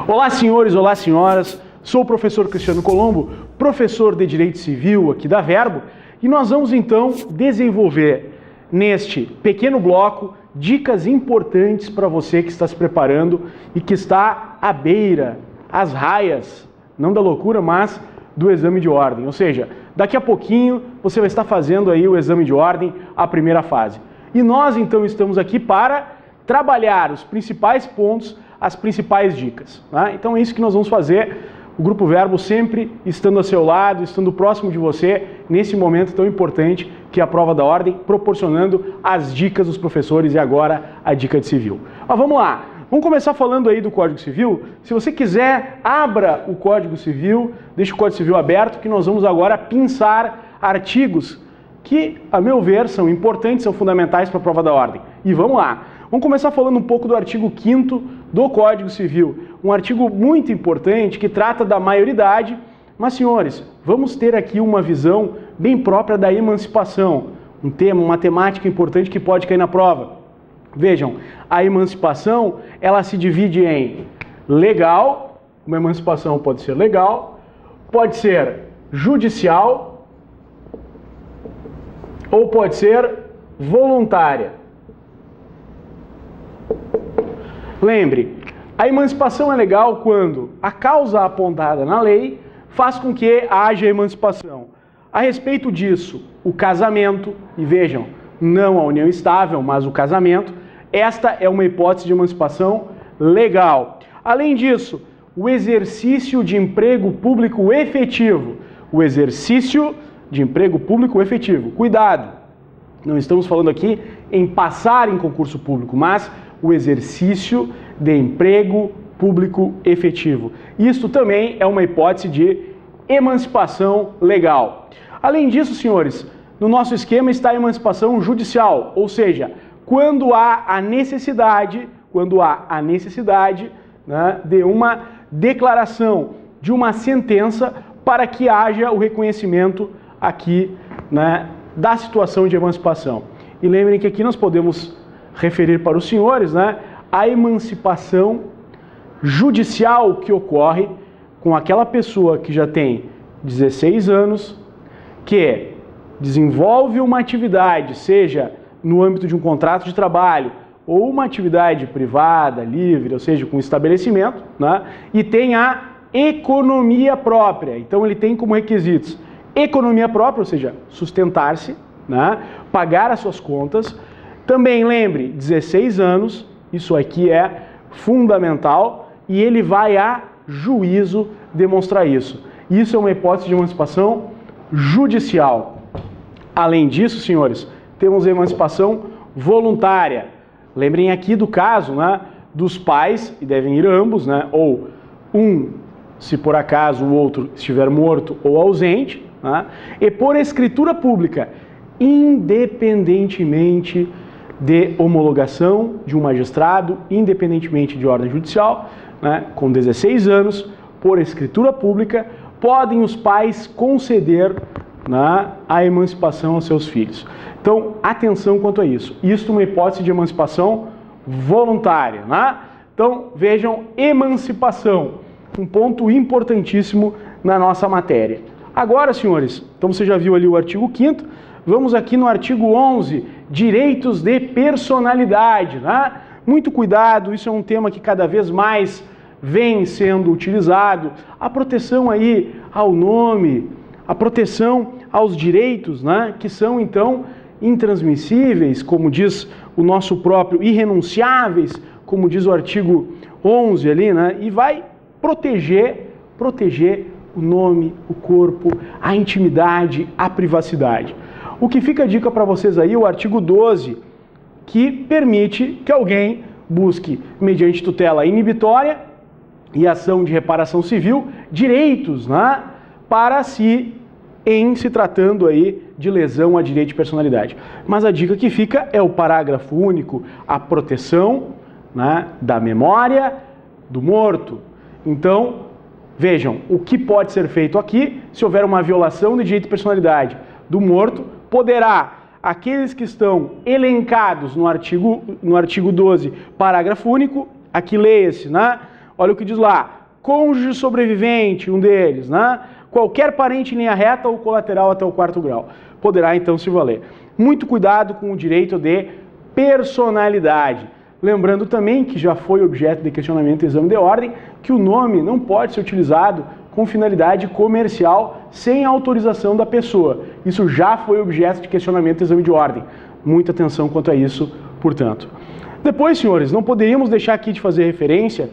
Olá, senhores, olá, senhoras. Sou o professor Cristiano Colombo, professor de Direito Civil aqui da Verbo, e nós vamos então desenvolver neste pequeno bloco dicas importantes para você que está se preparando e que está à beira, às raias, não da loucura, mas do exame de ordem. Ou seja, daqui a pouquinho você vai estar fazendo aí o exame de ordem, a primeira fase. E nós então estamos aqui para trabalhar os principais pontos, as principais dicas. Tá? Então é isso que nós vamos fazer. O Grupo Verbo sempre estando ao seu lado, estando próximo de você, nesse momento tão importante que é a prova da ordem, proporcionando as dicas dos professores e agora a dica de civil. Mas vamos lá, vamos começar falando aí do Código Civil. Se você quiser, abra o Código Civil, deixe o Código Civil aberto, que nós vamos agora pinçar artigos que, a meu ver, são importantes, são fundamentais para a prova da ordem. E vamos lá. Vamos começar falando um pouco do artigo 5º do Código Civil, um artigo muito importante que trata da maioridade, mas, senhores, vamos ter aqui uma visão bem própria da emancipação, um tema, uma temática importante que pode cair na prova. Vejam, a emancipação, ela se divide em legal, uma emancipação pode ser legal, pode ser judicial ou pode ser voluntária. Lembre, a emancipação é legal quando a causa apontada na lei faz com que haja emancipação. A respeito disso, o casamento, e vejam, não a união estável, mas o casamento, esta é uma hipótese de emancipação legal. Além disso, o exercício de emprego público efetivo. O exercício de emprego público efetivo. Cuidado, não estamos falando aqui em passar em concurso público, mas o exercício de emprego público efetivo. Isto também é uma hipótese de emancipação legal. Além disso, senhores, no nosso esquema está a emancipação judicial, ou seja, quando há a necessidade, né, de uma declaração, de uma sentença para que haja o reconhecimento aqui, né, da situação de emancipação. E lembrem que aqui nós podemos referir para os senhores, né, a emancipação judicial que ocorre com aquela pessoa que já tem 16 anos, que desenvolve uma atividade, seja no âmbito de um contrato de trabalho ou uma atividade privada, livre, ou seja, com estabelecimento, né, e tem a economia própria. Então ele tem como requisitos economia própria, ou seja, sustentar-se, né, pagar as suas contas. Também lembre, 16 anos, isso aqui é fundamental, e ele vai a juízo demonstrar isso. Isso é uma hipótese de emancipação judicial. Além disso, senhores, temos a emancipação voluntária. Lembrem aqui do caso, né, dos pais, e devem ir ambos, né, ou um, se por acaso o outro estiver morto ou ausente, né, e por escritura pública, independentemente de homologação de um magistrado, independentemente de ordem judicial, né, com 16 anos, por escritura pública, podem os pais conceder, né, a emancipação aos seus filhos. Então, atenção quanto a isso. Isto é uma hipótese de emancipação voluntária. Né? Então, vejam, emancipação, um ponto importantíssimo na nossa matéria. Agora, senhores, então você já viu ali o artigo 5º, vamos aqui no artigo 11, direitos de personalidade. Né? Muito cuidado, isso é um tema que cada vez mais vem sendo utilizado. A proteção aí ao nome, a proteção aos direitos, né? Que são então intransmissíveis, como diz o nosso próprio, irrenunciáveis, como diz o artigo 11 ali, né? E vai proteger o nome, o corpo, a intimidade, a privacidade. O que fica a dica para vocês aí é o artigo 12, que permite que alguém busque, mediante tutela inibitória e ação de reparação civil, direitos, né, para si, em se tratando aí de lesão a direito de personalidade. Mas a dica que fica é o parágrafo único, a proteção, né, da memória do morto. Então, vejam, o que pode ser feito aqui, se houver uma violação de direito de personalidade do morto, poderá aqueles que estão elencados no artigo 12, parágrafo único, aqui leia-se, né? Olha o que diz lá, cônjuge sobrevivente, um deles, né? Qualquer parente em linha reta ou colateral até o 4º grau. Poderá então se valer. Muito cuidado com o direito de personalidade. Lembrando também que já foi objeto de questionamento e exame de ordem, que o nome não pode ser utilizado com finalidade comercial sem autorização da pessoa. Isso já foi objeto de questionamento e exame de ordem. Muita atenção quanto a isso, portanto. Depois, senhores, não poderíamos deixar aqui de fazer referência,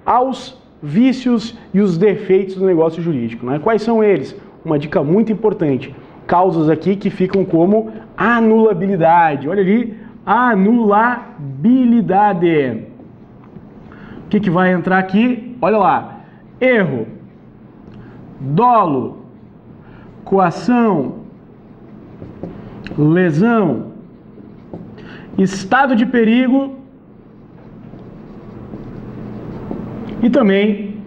aos vícios e os defeitos do negócio jurídico. Né? Quais são eles? Uma dica muito importante. Causas aqui que ficam como anulabilidade. Olha ali, anulabilidade. O que vai entrar aqui? Olha lá. Erro, dolo, coação, lesão, estado de perigo e também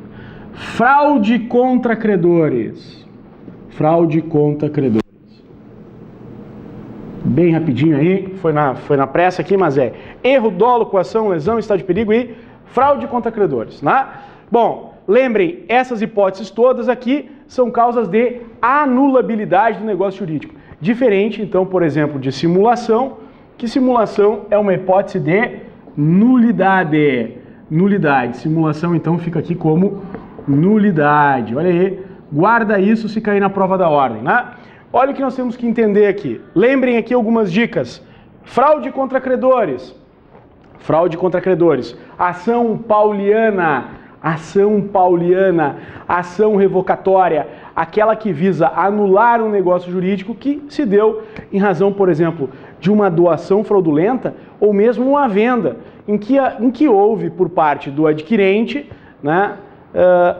fraude contra credores. Fraude contra credores. Bem rapidinho aí, foi na pressa aqui, mas é erro, dolo, coação, lesão, estado de perigo e fraude contra credores, né? Bom, lembrem, essas hipóteses todas aqui são causas de anulabilidade do negócio jurídico. Diferente, então, por exemplo, de simulação, que simulação é uma hipótese de nulidade. Nulidade. Simulação, então, fica aqui como nulidade. Olha aí, guarda isso se cair na prova da ordem, né? Olha o que nós temos que entender aqui. Lembrem aqui algumas dicas. Fraude contra credores. Fraude contra credores. Ação pauliana. Ação pauliana. Ação revocatória. Aquela que visa anular um negócio jurídico que se deu em razão, por exemplo, de uma doação fraudulenta ou mesmo uma venda, em que houve por parte do adquirente, né,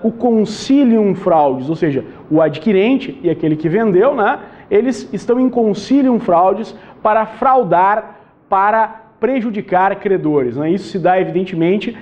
o concilium fraudis, ou seja, o adquirente e aquele que vendeu, né, eles estão em concilium fraudis para fraudar, para prejudicar credores. Né? Isso se dá, evidentemente,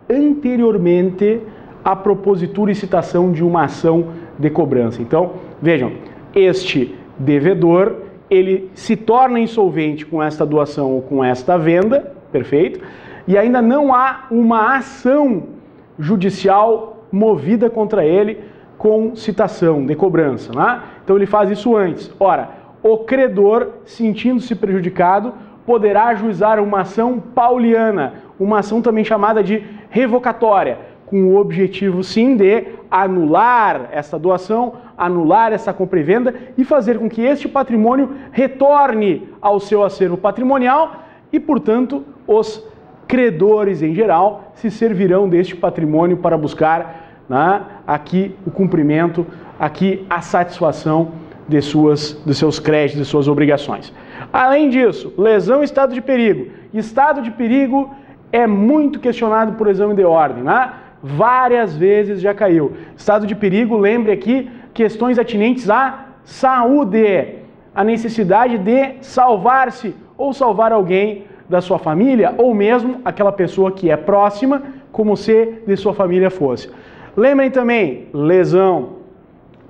anteriormente à propositura e citação de uma ação de cobrança. Então, vejam, este devedor, ele se torna insolvente com esta doação ou com esta venda, perfeito? E ainda não há uma ação judicial movida contra ele com citação de cobrança, né? Então ele faz isso antes. Ora, o credor, sentindo-se prejudicado, poderá ajuizar uma ação pauliana, uma ação também chamada de revocatória, com o objetivo sim de anular essa doação, anular essa compra e venda e fazer com que este patrimônio retorne ao seu acervo patrimonial e, portanto, os credores em geral se servirão deste patrimônio para buscar, né, aqui o cumprimento, aqui a satisfação de seus créditos, de suas obrigações. Além disso, lesão e estado de perigo. Estado de perigo é muito questionado por exame de ordem, né? Várias vezes já caiu. Estado de perigo, lembre aqui, questões atinentes à saúde, a necessidade de salvar-se ou salvar alguém da sua família ou mesmo aquela pessoa que é próxima, como se de sua família fosse. Lembrem também, lesão,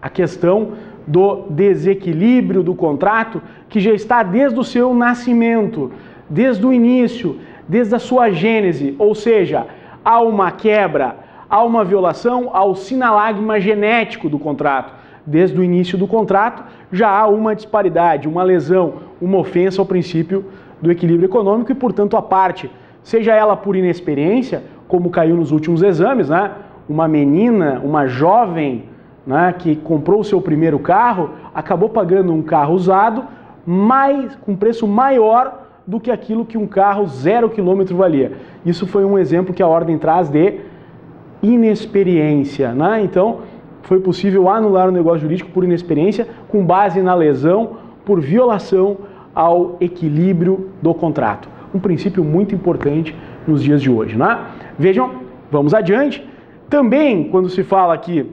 a questão do desequilíbrio do contrato que já está desde o seu nascimento, desde o início, desde a sua gênese, ou seja, há uma quebra, há uma violação ao sinalagma genético do contrato. Desde o início do contrato já há uma disparidade, uma lesão, uma ofensa ao princípio do equilíbrio econômico e, portanto, a parte, seja ela por inexperiência, como caiu nos últimos exames, né? Uma menina, uma jovem, né, que comprou o seu primeiro carro, acabou pagando um carro usado com preço maior do que aquilo que um carro 0 km valia. Isso foi um exemplo que a ordem traz de inexperiência, né? Então, foi possível anular o negócio jurídico por inexperiência com base na lesão por violação ao equilíbrio do contrato. Um princípio muito importante nos dias de hoje, né? Vejam, vamos adiante. Também, quando se fala aqui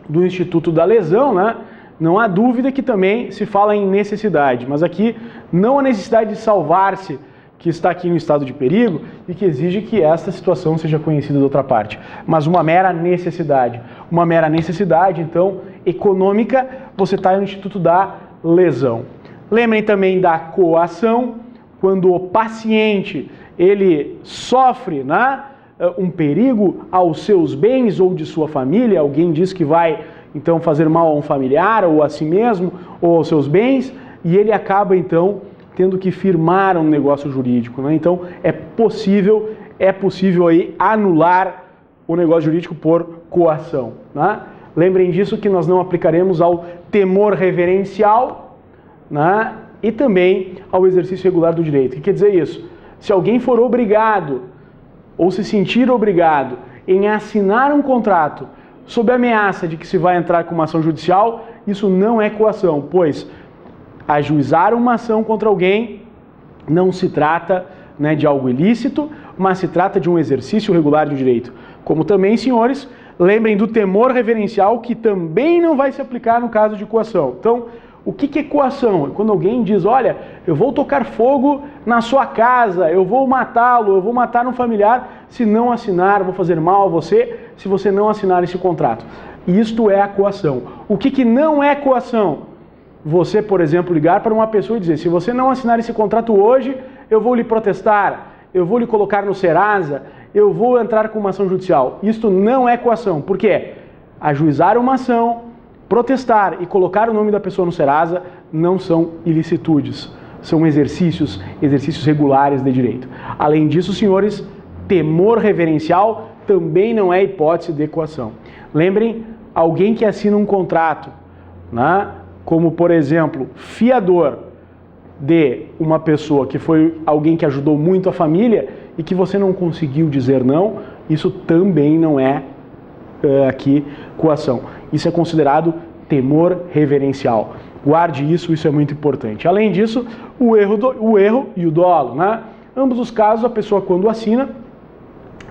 do Instituto da Lesão, né, não há dúvida que também se fala em necessidade, mas aqui não a necessidade de salvar-se, que está aqui no estado de perigo e que exige que esta situação seja conhecida da outra parte, mas uma mera necessidade. Uma mera necessidade, então, econômica, você está no Instituto da Lesão. Lembrem também da coação. quando o paciente ele sofre, né, um perigo aos seus bens ou de sua família, alguém diz que vai então fazer mal a um familiar ou a si mesmo ou aos seus bens, e ele acaba então tendo que firmar um negócio jurídico, né? Então é possível aí anular o negócio jurídico por coação, né? Lembrem disso, que nós não aplicaremos ao temor reverencial, né, e também ao exercício regular do direito. O que quer dizer isso? Se alguém for obrigado ou se sentir obrigado em assinar um contrato sob a ameaça de que se vai entrar com uma ação judicial, isso não é coação, pois ajuizar uma ação contra alguém não se trata, né, de algo ilícito, mas se trata de um exercício regular do direito. Como também, senhores, lembrem do temor reverencial, que também não vai se aplicar no caso de coação. Então, o que é coação? É quando alguém diz, olha, eu vou tocar fogo na sua casa, eu vou matá-lo, eu vou matar um familiar se não assinar, vou fazer mal a você se você não assinar esse contrato. Isto é a coação. O que não é coação? Você, por exemplo, ligar para uma pessoa e dizer, se você não assinar esse contrato hoje, eu vou lhe protestar, eu vou lhe colocar no Serasa, eu vou entrar com uma ação judicial. Isto não é coação. Por quê? Ajuizar uma ação, protestar e colocar o nome da pessoa no Serasa não são ilicitudes, são exercícios regulares de direito. Além disso, senhores, temor reverencial também não é hipótese de coação. Lembrem, alguém que assina um contrato, né, como por exemplo, fiador de uma pessoa que foi alguém que ajudou muito a família e que você não conseguiu dizer não, isso também não é aqui coação. Isso é considerado temor reverencial. Guarde isso, isso é muito importante. Além disso, o erro e o dolo, né? Ambos os casos, a pessoa quando assina,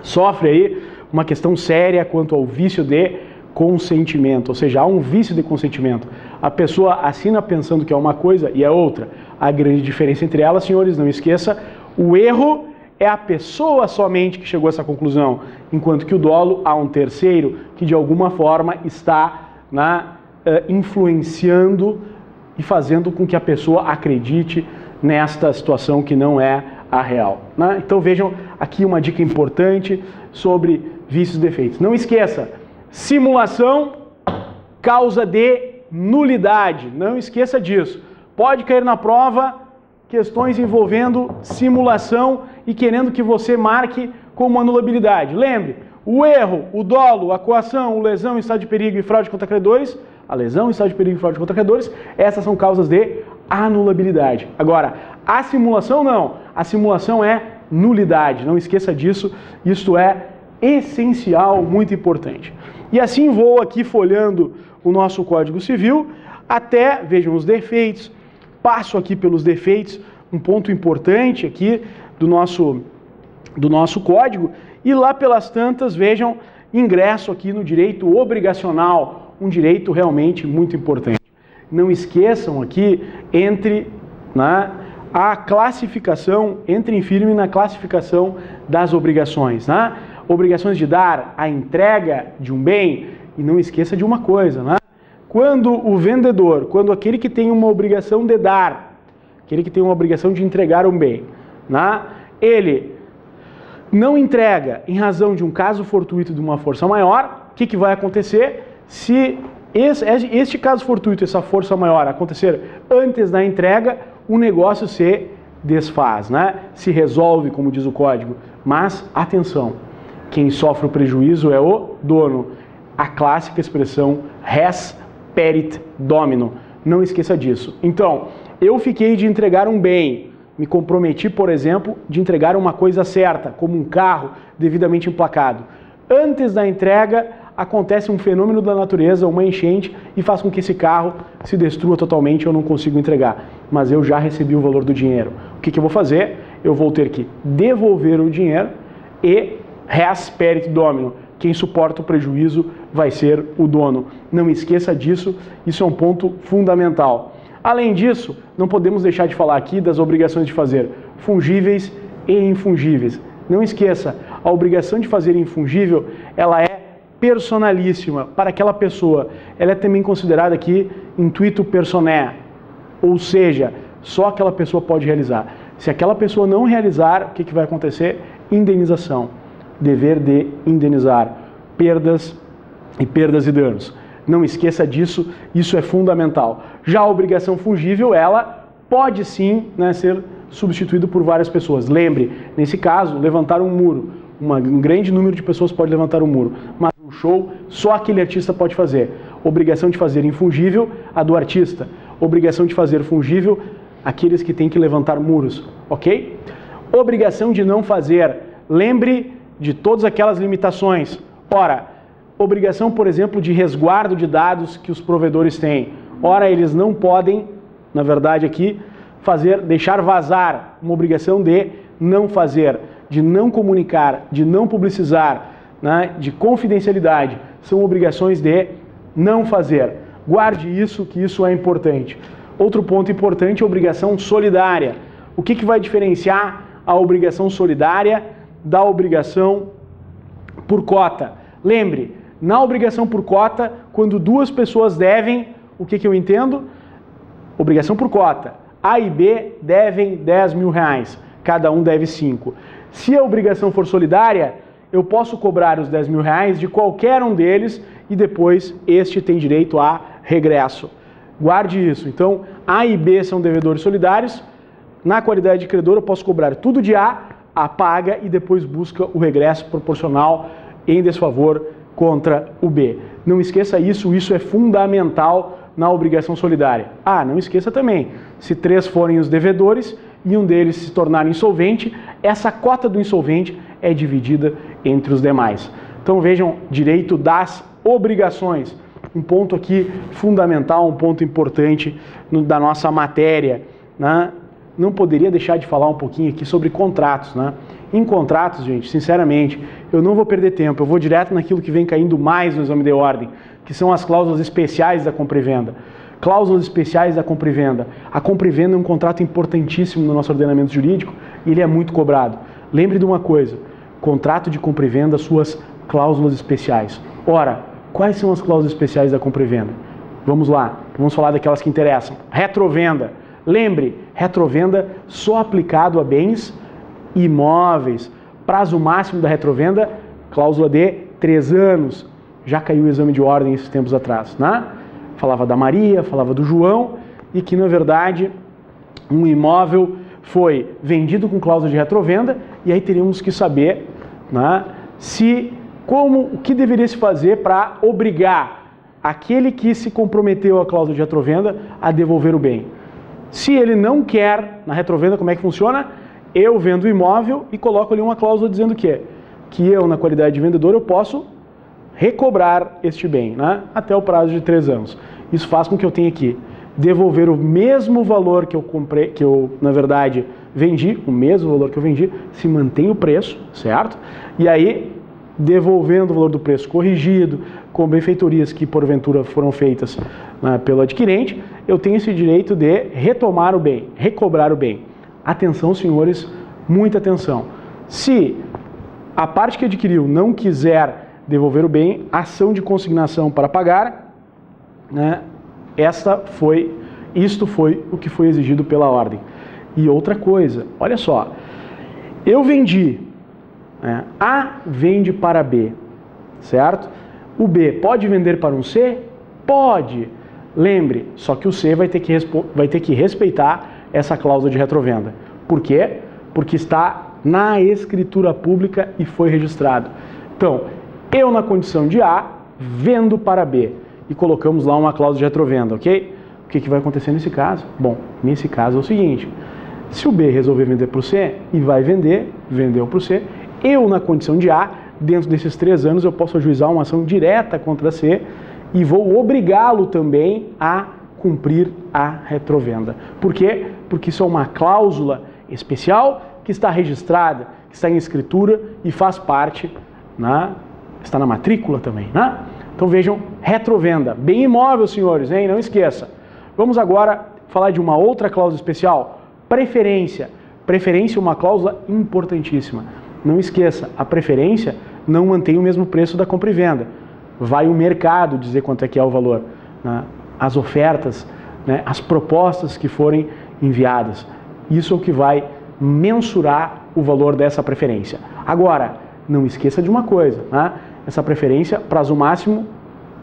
sofre aí uma questão séria quanto ao vício de consentimento, ou seja, há um vício de consentimento. A pessoa assina pensando que é uma coisa e é outra. A grande diferença entre elas, senhores, não esqueça, o erro é a pessoa somente que chegou a essa conclusão, enquanto que o dolo há um terceiro que de alguma forma está influenciando e fazendo com que a pessoa acredite nesta situação que não é a real, né? Então vejam aqui uma dica importante sobre vícios e defeitos. Não esqueça, simulação, causa de nulidade. Não esqueça disso. Pode cair na prova questões envolvendo simulação e querendo que você marque como anulabilidade. Lembre, o erro, o dolo, a coação, o lesão, estado de perigo e fraude contra credores, a lesão, estado de perigo e fraude contra credores, essas são causas de anulabilidade. Agora, a simulação não. A simulação é nulidade. Não esqueça disso. Isto é essencial, muito importante. E assim vou aqui folhando o nosso Código Civil até, vejam os defeitos, passo aqui pelos defeitos, um ponto importante aqui do nosso código, e lá pelas tantas, vejam, ingresso aqui no direito obrigacional, um direito realmente muito importante. Não esqueçam aqui a classificação, entrem firme na classificação das obrigações, né? Obrigações de dar a entrega de um bem, e não esqueça de uma coisa, né? Quando o vendedor, quando aquele que tem uma obrigação de dar, aquele que tem uma obrigação de entregar um bem, né? Ele não entrega em razão de um caso fortuito de uma força maior, o que vai acontecer? Se este caso fortuito, essa força maior acontecer antes da entrega, o negócio se desfaz, né? Se resolve, como diz o código. Mas, atenção, quem sofre o prejuízo é o dono. A clássica expressão res perit domino. Não esqueça disso. Então, eu fiquei de entregar um bem, me comprometi, por exemplo, de entregar uma coisa certa, como um carro devidamente emplacado. Antes da entrega, acontece um fenômeno da natureza, uma enchente, e faz com que esse carro se destrua totalmente e eu não consigo entregar. Mas eu já recebi o valor do dinheiro. O que eu vou fazer? Eu vou ter que devolver o dinheiro e res perit domino. Quem suporta o prejuízo vai ser o dono. Não esqueça disso, isso é um ponto fundamental. Além disso, não podemos deixar de falar aqui das obrigações de fazer fungíveis e infungíveis. Não esqueça, a obrigação de fazer infungível, ela é personalíssima para aquela pessoa. Ela é também considerada aqui intuito personae, ou seja, só aquela pessoa pode realizar. Se aquela pessoa não realizar, o que vai acontecer? Indenização. Dever de indenizar perdas e danos. Não esqueça disso, isso é fundamental. Já a obrigação fungível, ela pode sim, né, ser substituída por várias pessoas. Lembre, nesse caso, levantar um muro. Um grande número de pessoas pode levantar um muro, mas um show só aquele artista pode fazer. Obrigação de fazer infungível, a do artista. Obrigação de fazer fungível, aqueles que têm que levantar muros, ok? Obrigação de não fazer. Lembre de todas aquelas limitações. Ora, obrigação, por exemplo, de resguardo de dados que os provedores têm. Ora, eles não podem, na verdade aqui, deixar vazar. Uma obrigação de não fazer, de não comunicar, de não publicizar, né, de confidencialidade. São obrigações de não fazer. Guarde isso, que isso é importante. Outro ponto importante é a obrigação solidária. O que vai diferenciar a obrigação solidária da obrigação por cota? Lembre, na obrigação por cota, quando duas pessoas devem, o que eu entendo? Obrigação por cota. A e B devem 10 mil reais, cada um deve 5. Se a obrigação for solidária, eu posso cobrar os 10 mil reais de qualquer um deles e depois este tem direito a regresso. Guarde isso. Então, A e B são devedores solidários. Na qualidade de credor, eu posso cobrar tudo de A paga e depois busca o regresso proporcional em desfavor contra o B. Não esqueça isso, isso é fundamental na obrigação solidária. Não esqueça também, se 3 forem os devedores e um deles se tornar insolvente, essa cota do insolvente é dividida entre os demais. Então vejam, direito das obrigações. Um ponto aqui fundamental, um ponto importante da nossa matéria, né? Não poderia deixar de falar um pouquinho aqui sobre contratos, né? Em contratos, gente, sinceramente, eu não vou perder tempo, eu vou direto naquilo que vem caindo mais no exame de ordem, que são as cláusulas especiais da compra e venda. Cláusulas especiais da compra e venda. A compra e venda é um contrato importantíssimo no nosso ordenamento jurídico e ele é muito cobrado. Lembre de uma coisa, contrato de compra e venda, suas cláusulas especiais. Ora, quais são as cláusulas especiais da compra e venda? Vamos lá, vamos falar daquelas que interessam. Retrovenda. Lembre, retrovenda só aplicado a bens imóveis. Prazo máximo da retrovenda, cláusula de 3 anos. Já caiu o exame de ordem esses tempos atrás, né? Falava da Maria, falava do João, e que na verdade um imóvel foi vendido com cláusula de retrovenda, e aí teríamos que saber, né, o que deveria se fazer para obrigar aquele que se comprometeu à cláusula de retrovenda a devolver o bem. Se ele não quer, na retrovenda, como é que funciona? Eu vendo o imóvel e coloco ali uma cláusula dizendo que eu, na qualidade de vendedor, eu posso recobrar este bem, né, até o prazo de 3 anos. Isso faz com que eu tenha que devolver o mesmo valor que eu comprei, que eu, na verdade, vendi, o mesmo valor que eu vendi, se mantém o preço, certo? E aí, devolvendo o valor do preço corrigido, com benfeitorias que porventura foram feitas, né, pelo adquirente, eu tenho esse direito de retomar o bem, recobrar o bem. Atenção, senhores, muita atenção. Se a parte que adquiriu não quiser devolver o bem, ação de consignação para pagar, né, isto foi o que foi exigido pela ordem. E outra coisa, olha só, eu vendi, né, A vende para B, certo? O B pode vender para um C? Pode. Lembre, só que o C vai ter que respeitar essa cláusula de retrovenda. Por quê? Porque está na escritura pública e foi registrado. Então, eu na condição de A, vendo para B. E colocamos lá uma cláusula de retrovenda, ok? O que vai acontecer nesse caso? Bom, nesse caso é o seguinte, se o B resolver vender para o C e vai vendeu para o C, eu na condição de A, dentro desses 3 anos eu posso ajuizar uma ação direta contra C e vou obrigá-lo também a cumprir a retrovenda. Por quê? Porque isso é uma cláusula especial que está registrada, que está em escritura e faz parte, está na matrícula também, né? Então vejam, retrovenda, bem imóvel, senhores, hein? Não esqueça. Vamos agora falar de uma outra cláusula especial, preferência. Preferência é uma cláusula importantíssima. Não esqueça, a preferência não mantém o mesmo preço da compra e venda. Vai o mercado dizer quanto é que é o valor, né? As ofertas, né? As propostas que forem enviadas. Isso é o que vai mensurar o valor dessa preferência. Agora, não esqueça de uma coisa, né? Essa preferência, prazo máximo,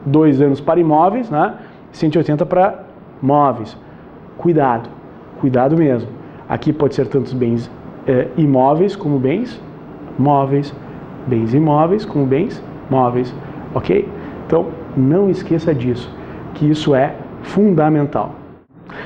2 anos para imóveis, né? 180 para móveis. Cuidado, cuidado mesmo. Aqui pode ser tantos bens imóveis como bens móveis, bens imóveis como bens móveis, ok? Então, não esqueça disso, que isso é fundamental.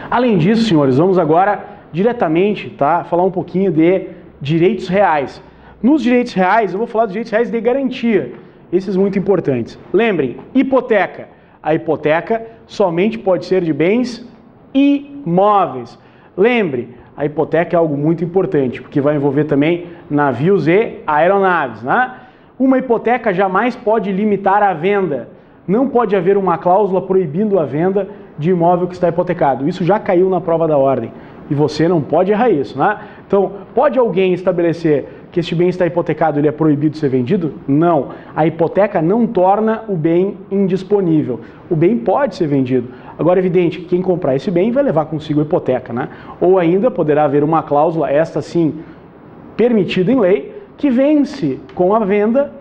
Além disso, senhores, vamos agora diretamente, tá, falar um pouquinho de direitos reais. Nos direitos reais, eu vou falar dos direitos reais de garantia, esses muito importantes. Lembrem, hipoteca. A hipoteca somente pode ser de bens imóveis. Lembre, a hipoteca é algo muito importante, porque vai envolver também navios e aeronaves, né? Uma hipoteca jamais pode limitar a venda. Não pode haver uma cláusula proibindo a venda de imóvel que está hipotecado. Isso já caiu na prova da ordem. E você não pode errar isso, né? Então, pode alguém estabelecer que este bem está hipotecado e ele é proibido de ser vendido? Não. A hipoteca não torna o bem indisponível. O bem pode ser vendido. Agora, é evidente que quem comprar esse bem vai levar consigo a hipoteca, né? Ou ainda poderá haver uma cláusula, esta sim, permitida em lei, que vence com a venda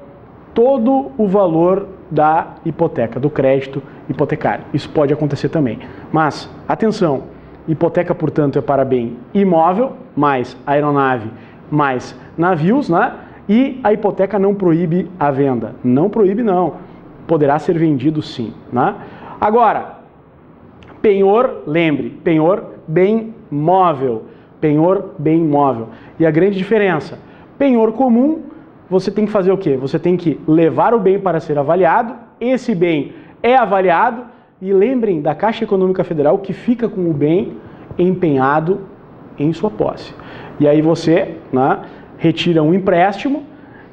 todo o valor da hipoteca, do crédito hipotecário. Isso pode acontecer também. Mas, atenção, hipoteca, portanto, é para bem imóvel, mais aeronave, mais navios, né? E a hipoteca não proíbe a venda. Não proíbe, não. Poderá ser vendido, sim, né? Agora, penhor, lembre, penhor, bem móvel. Penhor, bem móvel. E a grande diferença, penhor comum, você tem que fazer o quê? Você tem que levar o bem para ser avaliado, esse bem é avaliado, e lembrem da Caixa Econômica Federal que fica com o bem empenhado em sua posse. E aí você, né, retira um empréstimo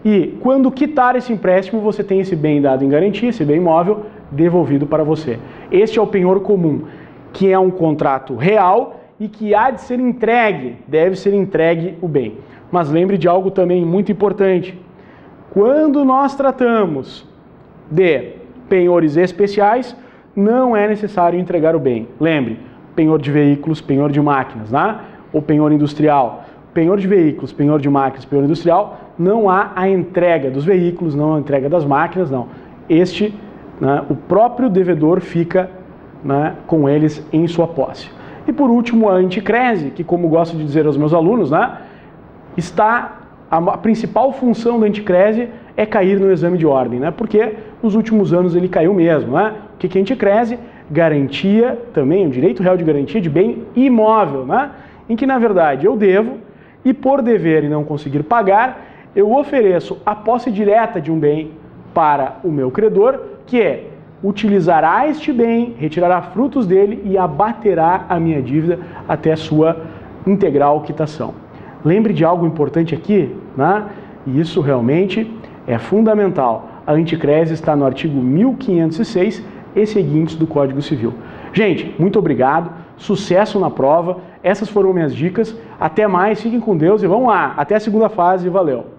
e quando quitar esse empréstimo você tem esse bem dado em garantia, esse bem imóvel devolvido para você. Este é o penhor comum, que é um contrato real e que há de ser entregue, deve ser entregue o bem. Mas lembre de algo também muito importante. Quando nós tratamos de penhores especiais, não é necessário entregar o bem. Lembre, penhor de veículos, penhor de máquinas, né? Ou penhor industrial. Penhor de veículos, penhor de máquinas, penhor industrial, não há a entrega dos veículos, não há a entrega das máquinas, não. Este, né, o próprio devedor fica, né, com eles em sua posse. E por último, a anticrese, que como gosto de dizer aos meus alunos, né, a principal função da anticrese é cair no exame de ordem, né? Porque nos últimos anos ele caiu mesmo, né? O que é anticrese? Garantia, também um direito real de garantia de bem imóvel, né? Em que na verdade eu devo e por dever e não conseguir pagar, eu ofereço a posse direta de um bem para o meu credor, que utilizará este bem, retirará frutos dele e abaterá a minha dívida até sua integral quitação. Lembre de algo importante aqui, né? E isso realmente é fundamental. A anticrese está no artigo 1506 e seguintes do Código Civil. Gente, muito obrigado, sucesso na prova, essas foram minhas dicas, até mais, fiquem com Deus e vamos lá, até a segunda fase, valeu!